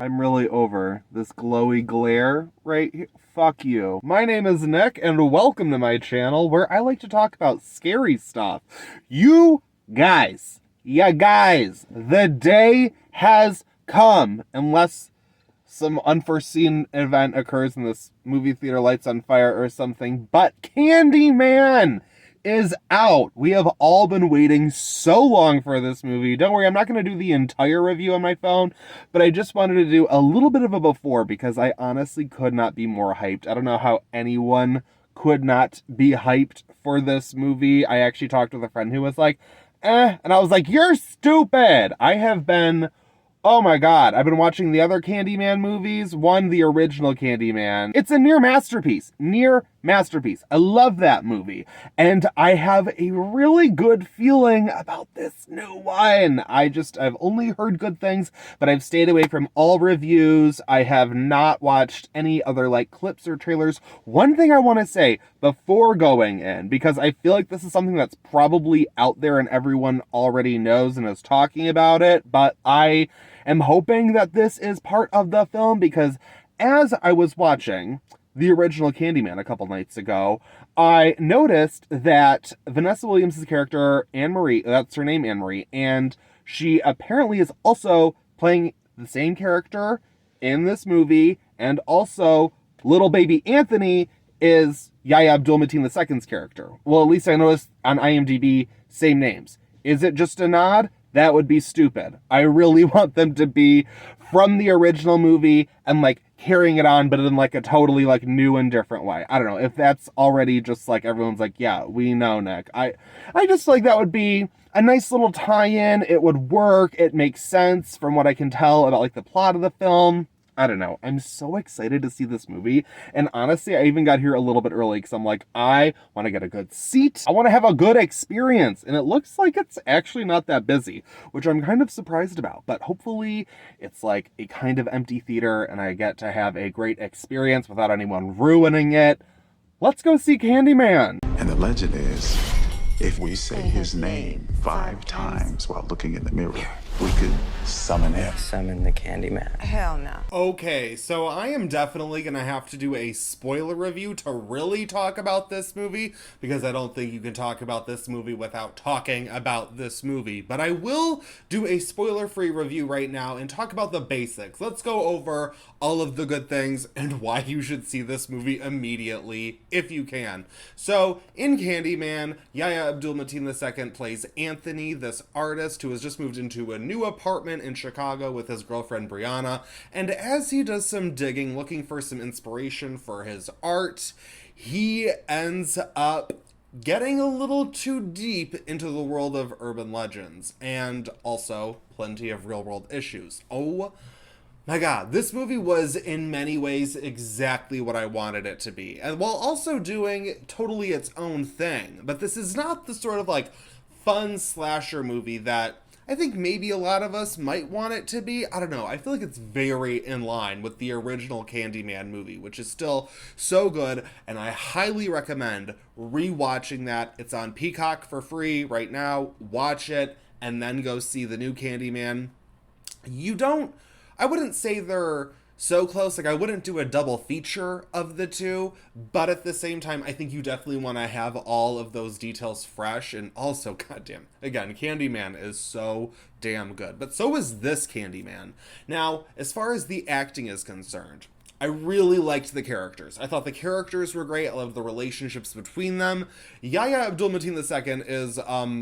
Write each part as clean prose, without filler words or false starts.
I'm really over this glowy glare right here. Fuck you. My name is Nick, and welcome to my channel where I like to talk about scary stuff. You guys, the day has come, unless some unforeseen event occurs and this movie theater lights on fire or something, but Candyman is out. We have all been waiting so long for this movie. Don't worry, I'm not going to do the entire review on my phone, but I just wanted to do a little bit of a before because I honestly could not be more hyped. I don't know how anyone could not be hyped for this movie. I actually talked with a friend who was like, and I was like, you're stupid. Oh my god, I've been watching the other Candyman movies. One, the original Candyman. It's a near masterpiece. I love that movie. And I have a really good feeling about this new one. I've only heard good things, but I've stayed away from all reviews. I have not watched any other clips or trailers. One thing I want to say before going in, because I feel like this is something that's probably out there and everyone already knows and is talking about it, but I am hoping that this is part of the film because as I was watching the original Candyman a couple nights ago, I noticed that Vanessa Williams' character, Anne-Marie, that's her name, Anne-Marie, and she apparently is also playing the same character in this movie, and also little baby Anthony is Yahya Abdul-Mateen II's character. Well, at least I noticed on IMDb, same names. Is it just a nod? That would be stupid. I really want them to be from the original movie and carrying it on, but in a totally new and different way. I don't know if that's already just everyone's yeah, we know, Nick. I just that would be a nice little tie-in. It would work. It makes sense from what I can tell about the plot of the film. I don't know. I'm so excited to see this movie. And honestly, I even got here a little bit early because I'm I want to get a good seat. I want to have a good experience. And it looks like it's actually not that busy, which I'm kind of surprised about. But hopefully it's a kind of empty theater and I get to have a great experience without anyone ruining it. Let's go see Candyman. And the legend is, if we say his name 5 times while looking in the mirror, we could summon him. Summon the Candyman. Hell no. Okay, so I am definitely going to have to do a spoiler review to really talk about this movie, because I don't think you can talk about this movie without talking about this movie. But I will do a spoiler-free review right now and talk about the basics. Let's go over all of the good things and why you should see this movie immediately, if you can. So, in Candyman, Yahya Abdul-Mateen II plays Anthony, this artist who has just moved into a new apartment in Chicago with his girlfriend Brianna, and as he does some digging looking for some inspiration for his art, he ends up getting a little too deep into the world of urban legends and also plenty of real-world issues. Oh my god, this movie was in many ways exactly what I wanted it to be, and while also doing totally its own thing. But this is not the sort of fun slasher movie that I think maybe a lot of us might want it to be. I don't know. I feel like it's very in line with the original Candyman movie, which is still so good, and I highly recommend rewatching that. It's on Peacock for free right now. Watch it, and then go see the new Candyman. I wouldn't say they're so close. I wouldn't do a double feature of the two, but at the same time, I think you definitely want to have all of those details fresh. And also, goddamn, again, Candyman is so damn good, but so is this Candyman. Now, as far as the acting is concerned, I really liked the characters. I thought the characters were great. I love the relationships between them. Yahya Abdul-Mateen II is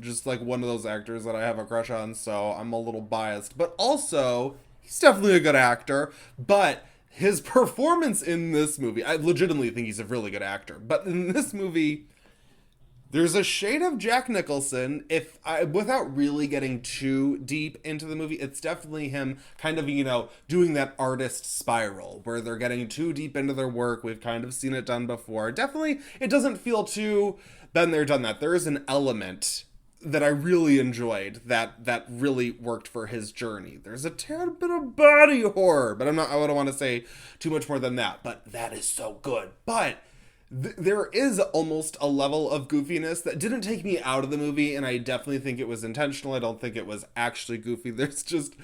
just one of those actors that I have a crush on, so I'm a little biased. But also, he's definitely a good actor, but his performance in this movie, I legitimately think he's a really good actor, but in this movie, there's a shade of Jack Nicholson. Without really getting too deep into the movie, it's definitely him kind of, doing that artist spiral where they're getting too deep into their work. We've kind of seen it done before. Definitely, it doesn't feel too been there, done that. There is an element that I really enjoyed that really worked for his journey. There's a tad bit of body horror, but I don't want to say too much more than that, but that is so good. But there is almost a level of goofiness that didn't take me out of the movie, and I definitely think it was intentional. I don't think it was actually goofy. There's just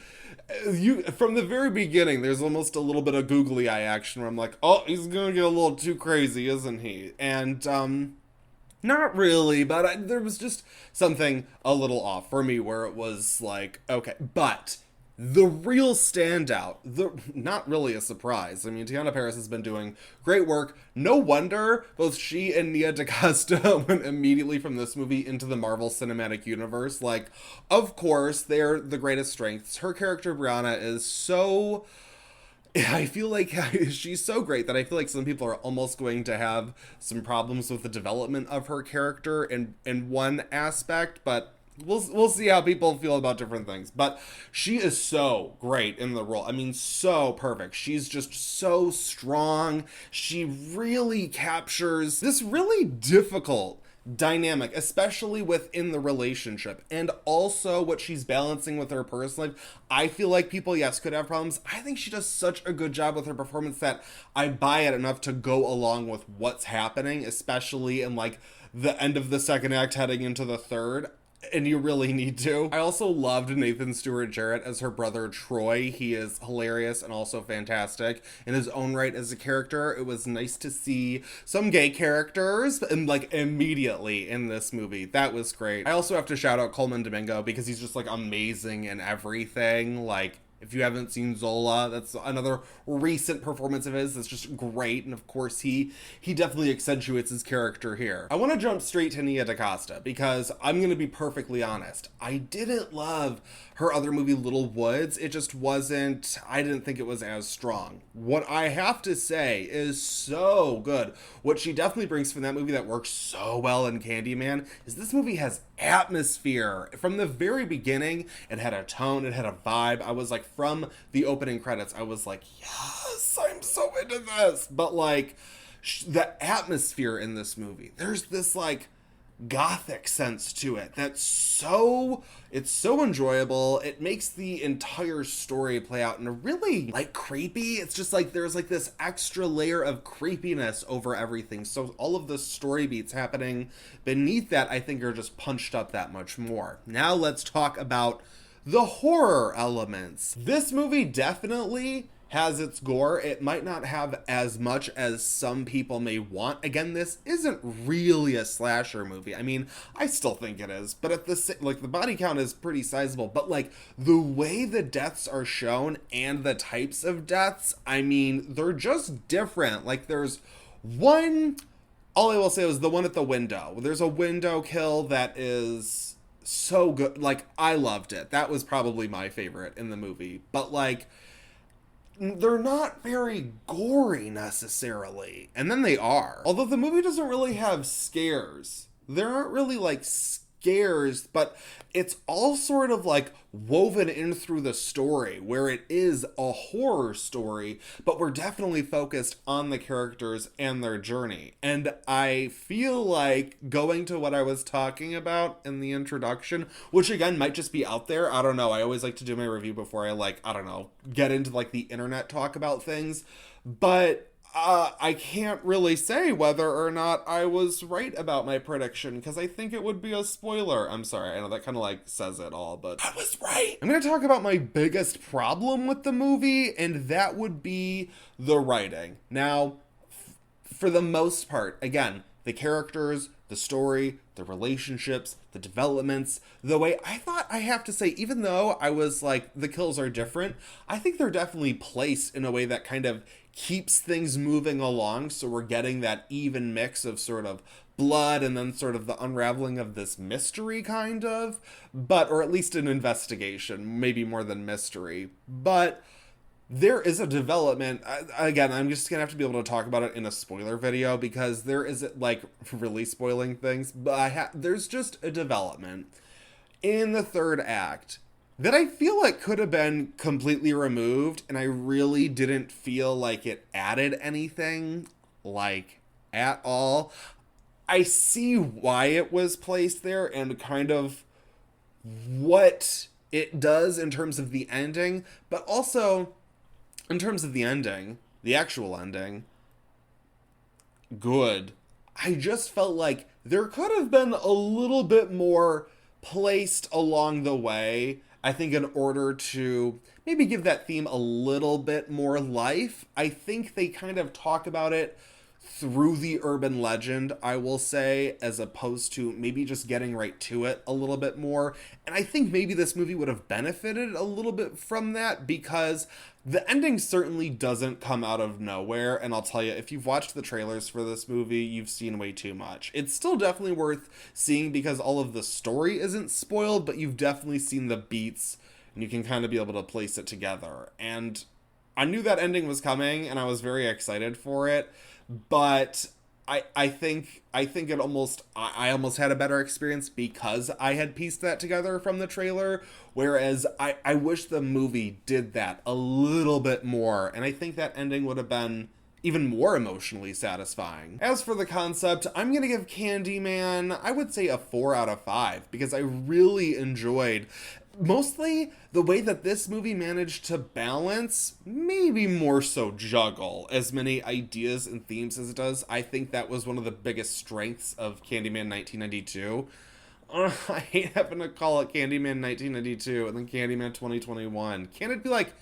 you from the very beginning. There's almost a little bit of googly eye action where I'm like, oh, he's gonna get a little too crazy, isn't he? And not really, but there was just something a little off for me where it was like, okay, but the real standout, not really a surprise. I mean, Tiana Paris has been doing great work. No wonder both she and Nia DaCosta went immediately from this movie into the Marvel Cinematic Universe. Like, of course, they're the greatest strengths. Her character, Brianna, is so... I feel like she's so great that I feel like some people are almost going to have some problems with the development of her character in one aspect, but we'll see how people feel about different things. But she is so great in the role. I mean, so perfect. She's just so strong. She really captures this really difficult dynamic, especially within the relationship, and also what she's balancing with her personal life. I feel like people, yes, could have problems. I think she does such a good job with her performance that I buy it enough to go along with what's happening, especially in like the end of the second act heading into the third. And you really need to. I also loved Nathan Stewart-Jarrett as her brother Troy. He is hilarious and also fantastic in his own right as a character. It was nice to see some gay characters and like immediately in this movie. That was great. I also have to shout out Coleman Domingo because he's just like amazing in everything. Like, if you haven't seen Zola, that's another recent performance of his that's just great. And of course, he definitely accentuates his character here. I want to jump straight to Nia DaCosta because I'm going to be perfectly honest. I didn't love her other movie, Little Woods. It just wasn't, I didn't think it was as strong. What I have to say is so good. What she definitely brings from that movie that works so well in Candyman is this movie has atmosphere. From the very beginning, it had a tone, it had a vibe. I was like, from the opening credits, I was like, yes, I'm so into this. But like, the atmosphere in this movie, there's this like gothic sense to it that's so enjoyable. It makes the entire story play out in a really like creepy, it's just like there's like this extra layer of creepiness over everything, so all of the story beats happening beneath that I think are just punched up that much more. Now let's talk about the horror elements. This movie definitely has its gore. It might not have as much as some people may want. Again, this isn't really a slasher movie. I mean, I still think it is, but at the like the body count is pretty sizable, but like the way the deaths are shown and the types of deaths, I mean, they're just different. Like there's one, all I will say was the one at the window. There's a window kill that is so good. Like I loved it. That was probably my favorite in the movie, but like they're not very gory necessarily. And then they are. Although the movie doesn't really have scares. There aren't really like scares, but it's all sort of like woven in through the story where it is a horror story, but we're definitely focused on the characters and their journey. And I feel like going to what I was talking about in the introduction, which again might just be out there. I don't know. I always like to do my review before I like, I don't know, get into like the internet talk about things. But I can't really say whether or not I was right about my prediction because I think it would be a spoiler. I'm sorry, I know that kind of like says it all, but I was right. I'm going to talk about my biggest problem with the movie, and that would be the writing. Now, for the most part, again, the characters, the story, the relationships, the developments, the way I thought, I have to say, even though I was like, the kills are different, I think they're definitely placed in a way that kind of keeps things moving along, so we're getting that even mix of sort of blood and then sort of the unraveling of this mystery kind of, but, or at least an investigation, maybe more than mystery, but there is a development. Again, I'm just gonna have to be able to talk about it in a spoiler video because there isn't like really spoiling things, but there's just a development in the third act that I feel like could have been completely removed, and I really didn't feel like it added anything, like, at all. I see why it was placed there and kind of what it does in terms of the ending, but also in terms of the ending, the actual ending, good. I just felt like there could have been a little bit more placed along the way, I think, in order to maybe give that theme a little bit more life. I think they kind of talk about it through the urban legend, I will say, as opposed to maybe just getting right to it a little bit more. And I think maybe this movie would have benefited a little bit from that, because the ending certainly doesn't come out of nowhere. And I'll tell you, if you've watched the trailers for this movie, you've seen way too much. It's still definitely worth seeing because all of the story isn't spoiled, but you've definitely seen the beats and you can kind of be able to place it together. And I knew that ending was coming and I was very excited for it, but I think it almost, I almost had a better experience because I had pieced that together from the trailer, whereas I wish the movie did that a little bit more, and I think that ending would have been even more emotionally satisfying. As for the concept, I'm gonna give Candyman, I would say, a 4 out of 5, because I really enjoyed mostly the way that this movie managed to balance, maybe more so juggle, as many ideas and themes as it does. I think that was one of the biggest strengths of Candyman 1992. I hate having to call it Candyman 1992 and then Candyman 2021. Can't it be like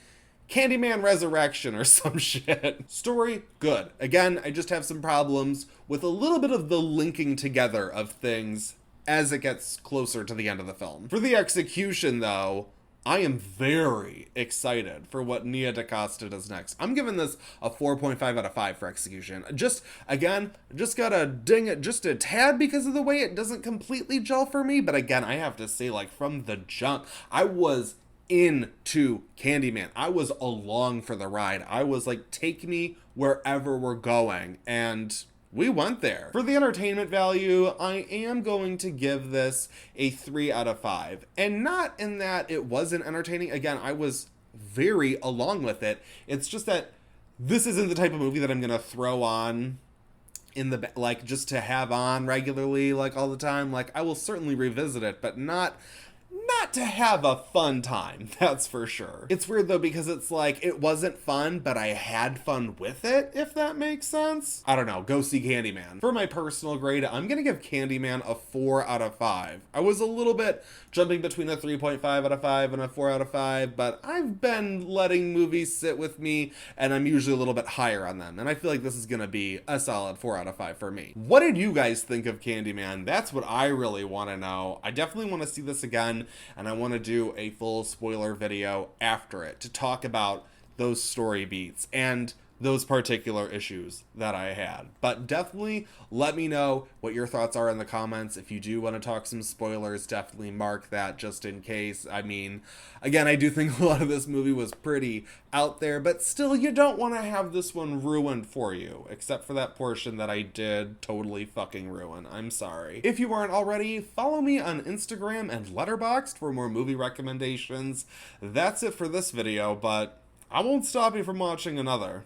Candyman Resurrection or some shit? Story, good. Again, I just have some problems with a little bit of the linking together of things as it gets closer to the end of the film. For the execution, though, I am very excited for what Nia DaCosta does next. I'm giving this a 4.5 out of 5 for execution. Just gotta ding it just a tad because of the way it doesn't completely gel for me. But again, I have to say, like, from the jump, I was into Candyman. I was along for the ride. I was like, take me wherever we're going. And we went there. For the entertainment value, I am going to give this a 3 out of 5. And not in that it wasn't entertaining. Again, I was very along with it. It's just that this isn't the type of movie that I'm going to throw on in the, like, just to have on regularly, like, all the time. Like, I will certainly revisit it, but not to have a fun time, that's for sure. It's weird though, because it's like, it wasn't fun, but I had fun with it, if that makes sense. I don't know, go see Candyman. For my personal grade, I'm gonna give Candyman a 4 out of 5. I was a little bit jumping between a 3.5 out of 5 and a 4 out of 5, but I've been letting movies sit with me, and I'm usually a little bit higher on them, and I feel like this is gonna be a solid 4 out of 5 for me. What did you guys think of Candyman? That's what I really want to know. I definitely want to see this again, and I want to do a full spoiler video after it to talk about those story beats and those particular issues that I had. But definitely let me know what your thoughts are in the comments. If you do want to talk some spoilers, definitely mark that just in case. I mean, again, I do think a lot of this movie was pretty out there, but still, you don't want to have this one ruined for you, except for that portion that I did totally fucking ruin. I'm sorry. If you aren't already, follow me on Instagram and Letterboxd for more movie recommendations. That's it for this video, but I won't stop you from watching another.